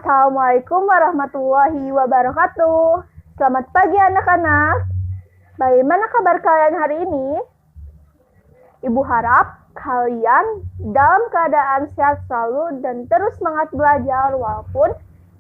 Assalamualaikum warahmatullahi wabarakatuh. Selamat pagi anak-anak. Bagaimana kabar kalian hari ini? Ibu harap kalian dalam keadaan sehat selalu dan terus semangat belajar walaupun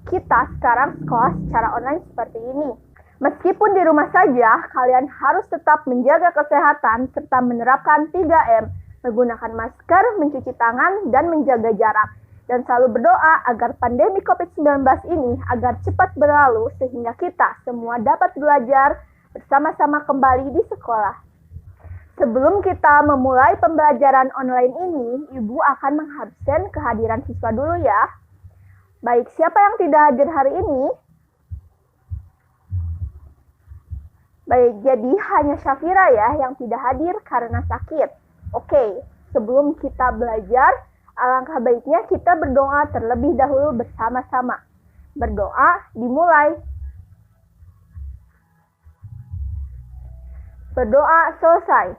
kita sekarang sekolah secara online seperti ini. Meskipun di rumah saja, kalian harus tetap menjaga kesehatan serta menerapkan 3M, menggunakan masker, mencuci tangan, dan menjaga jarak. Dan selalu berdoa agar pandemi COVID-19 ini agar cepat berlalu sehingga kita semua dapat belajar bersama-sama kembali di sekolah. Sebelum kita memulai pembelajaran online ini, Ibu akan mengabsen kehadiran siswa dulu ya. Baik, siapa yang tidak hadir hari ini? Baik, jadi hanya Syafira ya yang tidak hadir karena sakit. Oke, sebelum kita belajar, alangkah baiknya kita berdoa terlebih dahulu bersama-sama. Berdoa dimulai. Berdoa selesai.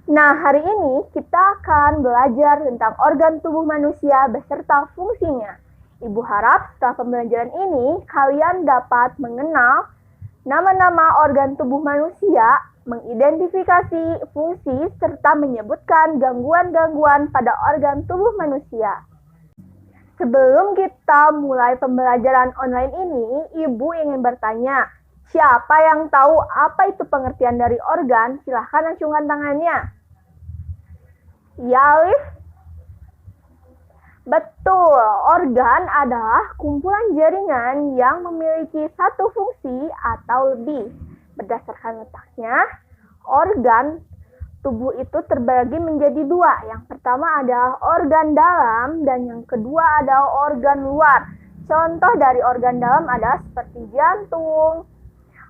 Nah, hari ini kita akan belajar tentang organ tubuh manusia beserta fungsinya. Ibu harap setelah pembelajaran ini kalian dapat mengenal nama-nama organ tubuh manusia, mengidentifikasi fungsi, serta menyebutkan gangguan-gangguan pada organ tubuh manusia. Sebelum kita mulai pembelajaran online ini, Ibu ingin bertanya, siapa yang tahu apa itu pengertian dari organ? Silahkan acungkan tangannya. Ya, Alif? Betul, organ adalah kumpulan jaringan yang memiliki satu fungsi atau lebih. Berdasarkan letaknya, organ tubuh itu terbagi menjadi dua. Yang pertama adalah organ dalam dan yang kedua adalah organ luar. Contoh dari organ dalam adalah seperti jantung,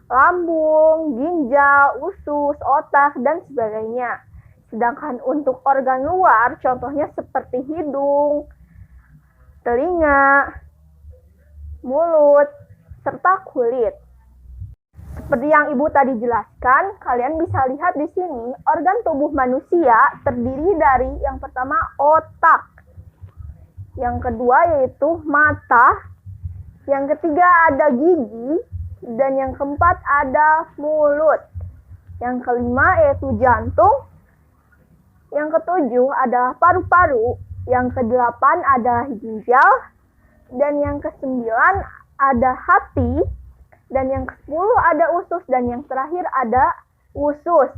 lambung, ginjal, usus, otak, dan sebagainya. Sedangkan untuk organ luar, contohnya seperti hidung, telinga, mulut, serta kulit. Seperti yang Ibu tadi jelaskan, kalian bisa lihat di sini, organ tubuh manusia terdiri dari yang pertama otak, yang kedua yaitu mata, yang ketiga ada gigi, dan yang keempat ada mulut, yang kelima yaitu jantung, yang ketujuh adalah paru-paru, yang kedelapan adalah ginjal, dan yang kesembilan ada hati, dan yang ke-10 ada usus, dan yang terakhir ada usus.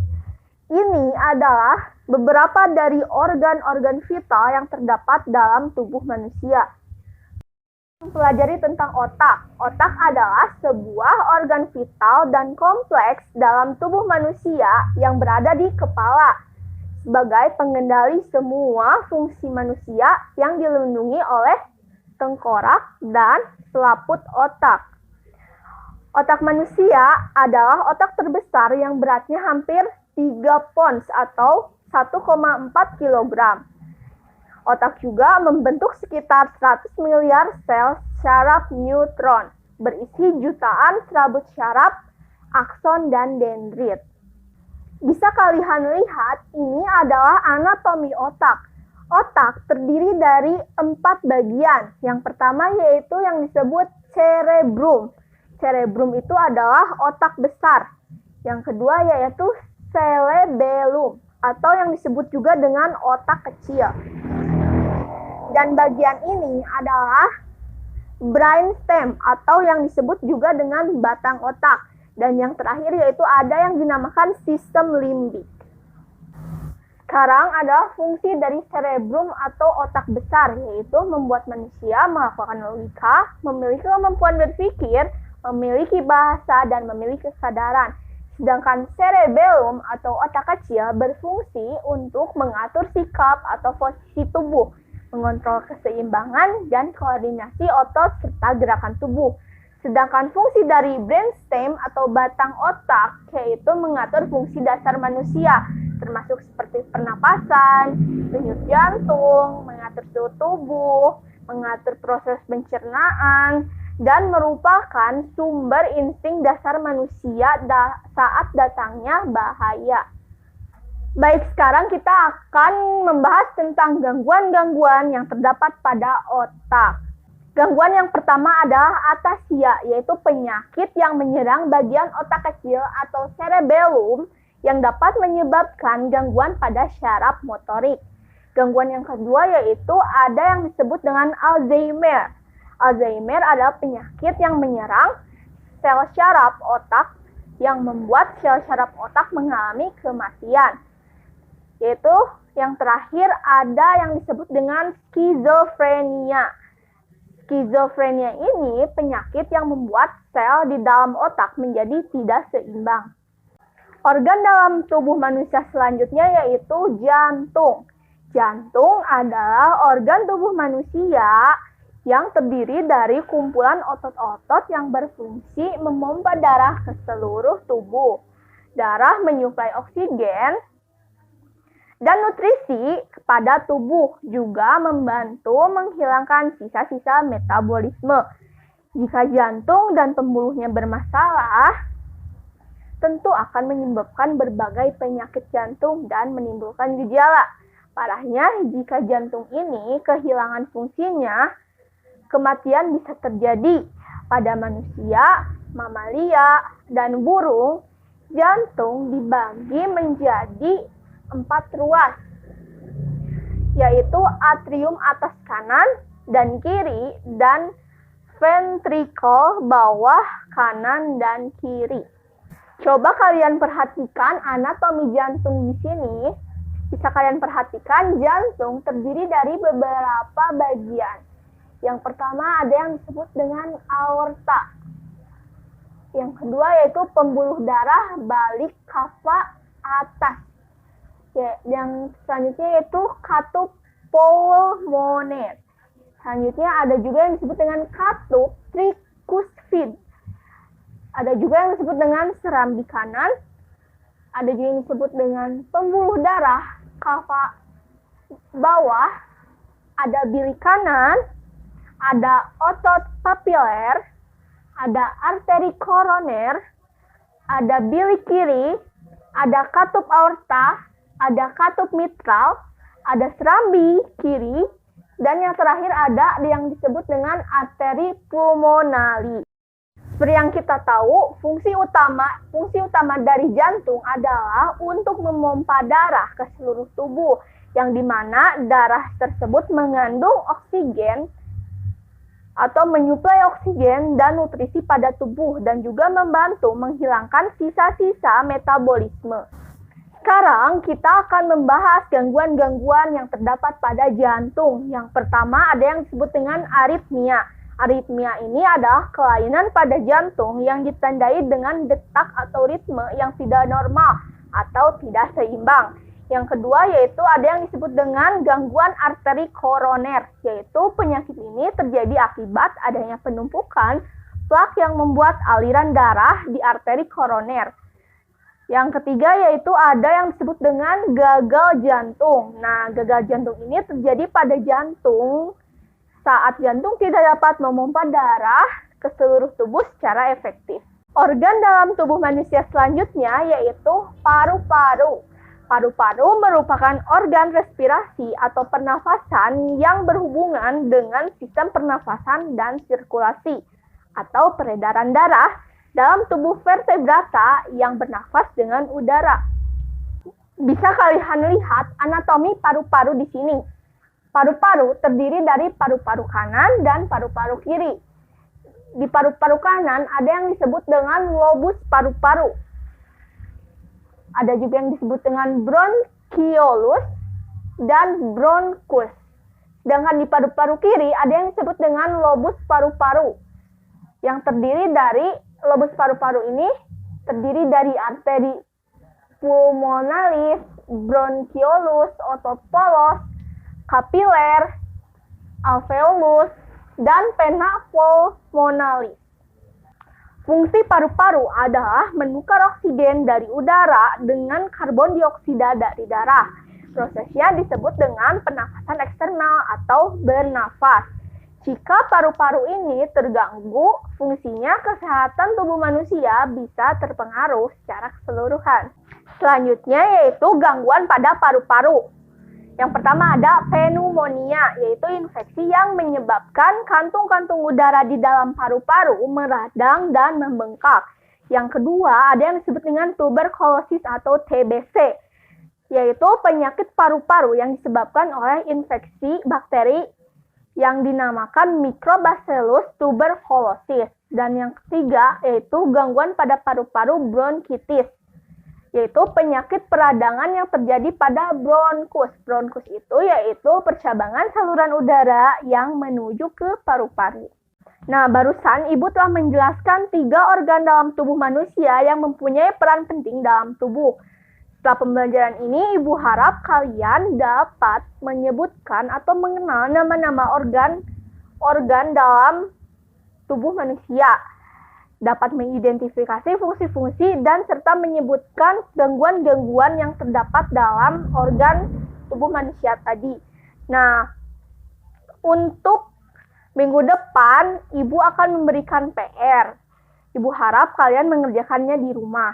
Ini adalah beberapa dari organ-organ vital yang terdapat dalam tubuh manusia. Mempelajari tentang otak. Otak adalah sebuah organ vital dan kompleks dalam tubuh manusia yang berada di kepala, sebagai pengendali semua fungsi manusia yang dilindungi oleh tengkorak dan selaput otak. Otak manusia adalah otak terbesar yang beratnya hampir 3 pons atau 1,4 kg. Otak juga membentuk sekitar 100 miliar sel syaraf neutron, berisi jutaan serabut syaraf, akson, dan dendrit. Bisa kalian lihat, ini adalah anatomi otak. Otak terdiri dari 4 bagian. Yang pertama yaitu yang disebut cerebrum. Cerebrum itu adalah otak besar. Yang kedua yaitu cerebellum atau yang disebut juga dengan otak kecil. Dan bagian ini adalah brainstem atau yang disebut juga dengan batang otak. Dan yang terakhir yaitu ada yang dinamakan sistem limbik. Sekarang adalah fungsi dari cerebrum atau otak besar, yaitu membuat manusia melakukan logika, memiliki kemampuan berpikir, memiliki bahasa, dan memiliki kesadaran. Sedangkan cerebellum atau otak kecil berfungsi untuk mengatur sikap atau posisi tubuh, mengontrol keseimbangan dan koordinasi otot serta gerakan tubuh. Sedangkan fungsi dari brainstem atau batang otak yaitu mengatur fungsi dasar manusia, termasuk seperti pernapasan, denyut jantung, mengatur suhu tubuh, mengatur proses pencernaan, dan merupakan sumber insting dasar manusia saat datangnya bahaya. Baik, sekarang kita akan membahas tentang gangguan-gangguan yang terdapat pada otak. Gangguan yang pertama adalah atasia, yaitu penyakit yang menyerang bagian otak kecil atau cerebellum yang dapat menyebabkan gangguan pada syaraf motorik. Gangguan yang kedua yaitu ada yang disebut dengan Alzheimer. Alzheimer adalah penyakit yang menyerang sel syaraf otak yang membuat sel syaraf otak mengalami kematian. Yaitu yang terakhir ada yang disebut dengan skizofrenia. Skizofrenia ini penyakit yang membuat sel di dalam otak menjadi tidak seimbang. Organ dalam tubuh manusia selanjutnya yaitu jantung. Jantung adalah organ tubuh manusia yang terdiri dari kumpulan otot-otot yang berfungsi memompa darah ke seluruh tubuh. Darah menyuplai oksigen dan nutrisi kepada tubuh, juga membantu menghilangkan sisa-sisa metabolisme. Jika jantung dan pembuluhnya bermasalah, tentu akan menyebabkan berbagai penyakit jantung dan menimbulkan gejala. Parahnya, jika jantung ini kehilangan fungsinya, kematian bisa terjadi pada manusia, mamalia, dan burung. Jantung dibagi menjadi 4 ruas, yaitu atrium atas kanan dan kiri, dan ventricle bawah kanan dan kiri. Coba kalian perhatikan anatomi jantung di sini. Bisa kalian perhatikan jantung terdiri dari beberapa bagian. Yang pertama ada yang disebut dengan aorta. Yang kedua yaitu pembuluh darah balik kava atas. Ya, yang selanjutnya yaitu katup pulmoner. Selanjutnya ada juga yang disebut dengan katup tricuspid. Ada juga yang disebut dengan serambi kanan. Ada juga yang disebut dengan pembuluh darah kava bawah. Ada bilik kanan. Ada otot papiler. Ada arteri koroner. Ada bilik kiri. Ada katup aorta. Ada katup mitral, ada serambi kiri, dan yang terakhir ada yang disebut dengan arteri pulmonali. Seperti yang kita tahu, fungsi utama dari jantung adalah untuk memompa darah ke seluruh tubuh, yang dimana darah tersebut mengandung oksigen atau menyuplai oksigen dan nutrisi pada tubuh, dan juga membantu menghilangkan sisa-sisa metabolisme. Sekarang kita akan membahas gangguan-gangguan yang terdapat pada jantung. Yang pertama ada yang disebut dengan aritmia. Aritmia ini adalah kelainan pada jantung yang ditandai dengan detak atau ritme yang tidak normal atau tidak seimbang. Yang kedua yaitu ada yang disebut dengan gangguan arteri koroner, yaitu penyakit ini terjadi akibat adanya penumpukan plak yang membuat aliran darah di arteri koroner. Yang ketiga yaitu ada yang disebut dengan gagal jantung. Nah, gagal jantung ini terjadi pada jantung saat jantung tidak dapat memompa darah ke seluruh tubuh secara efektif. Organ dalam tubuh manusia selanjutnya yaitu paru-paru. Paru-paru merupakan organ respirasi atau pernafasan yang berhubungan dengan sistem pernafasan dan sirkulasi atau peredaran darah dalam tubuh vertebrata yang bernafas dengan udara. Bisa kalian lihat anatomi paru-paru di sini. Paru-paru terdiri dari paru-paru kanan dan paru-paru kiri. Di paru-paru kanan ada yang disebut dengan lobus paru-paru. Ada juga yang disebut dengan bronchiolus dan bronchus. Sedangkan di paru-paru kiri ada yang disebut dengan lobus paru-paru. Yang terdiri dari lobus paru-paru ini terdiri dari arteri pulmonalis, bronchiolus, otot polos, kapiler, alveolus, dan vena pulmonalis. Fungsi paru-paru adalah menukar oksigen dari udara dengan karbon dioksida dari darah. Prosesnya disebut dengan pernafasan eksternal atau bernafas. Jika paru-paru ini terganggu, fungsinya kesehatan tubuh manusia bisa terpengaruh secara keseluruhan. Selanjutnya yaitu gangguan pada paru-paru. Yang pertama ada pneumonia, yaitu infeksi yang menyebabkan kantung-kantung udara di dalam paru-paru meradang dan membengkak. Yang kedua ada yang disebut dengan tuberkulosis atau TBC, yaitu penyakit paru-paru yang disebabkan oleh infeksi bakteri yang dinamakan Microbacillus tuberculosis. Dan yang ketiga yaitu gangguan pada paru-paru bronkitis, yaitu penyakit peradangan yang terjadi pada bronkus. Bronkus itu yaitu percabangan saluran udara yang menuju ke paru-paru. Nah, barusan Ibu telah menjelaskan 3 organ dalam tubuh manusia yang mempunyai peran penting dalam tubuh. Setelah pembelajaran ini, Ibu harap kalian dapat menyebutkan atau mengenal nama-nama organ dalam tubuh manusia, dapat mengidentifikasi fungsi-fungsi dan serta menyebutkan gangguan-gangguan yang terdapat dalam organ tubuh manusia tadi. Nah, untuk minggu depan, Ibu akan memberikan PR. Ibu harap kalian mengerjakannya di rumah.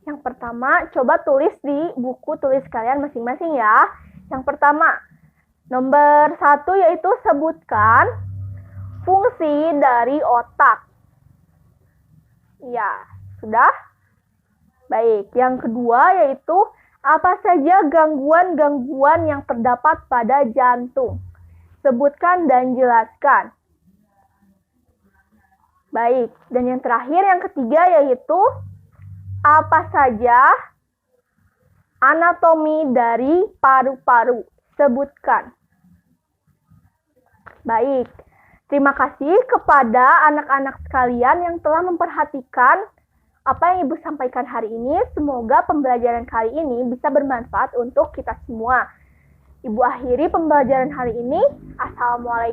Yang pertama, coba tulis di buku tulis kalian masing-masing ya. Yang pertama, nomor 1 yaitu sebutkan fungsi dari otak. Ya, sudah? Baik, yang kedua yaitu apa saja gangguan-gangguan yang terdapat pada jantung. Sebutkan dan jelaskan. Baik, dan yang terakhir yang ketiga yaitu apa saja anatomi dari paru-paru. Sebutkan. Baik, terima kasih kepada anak-anak sekalian yang telah memperhatikan apa yang Ibu sampaikan hari ini. Semoga pembelajaran kali ini bisa bermanfaat untuk kita semua. Ibu akhiri pembelajaran hari ini.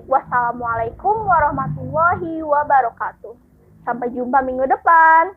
Wassalamualaikum warahmatullahi wabarakatuh. Sampai jumpa minggu depan.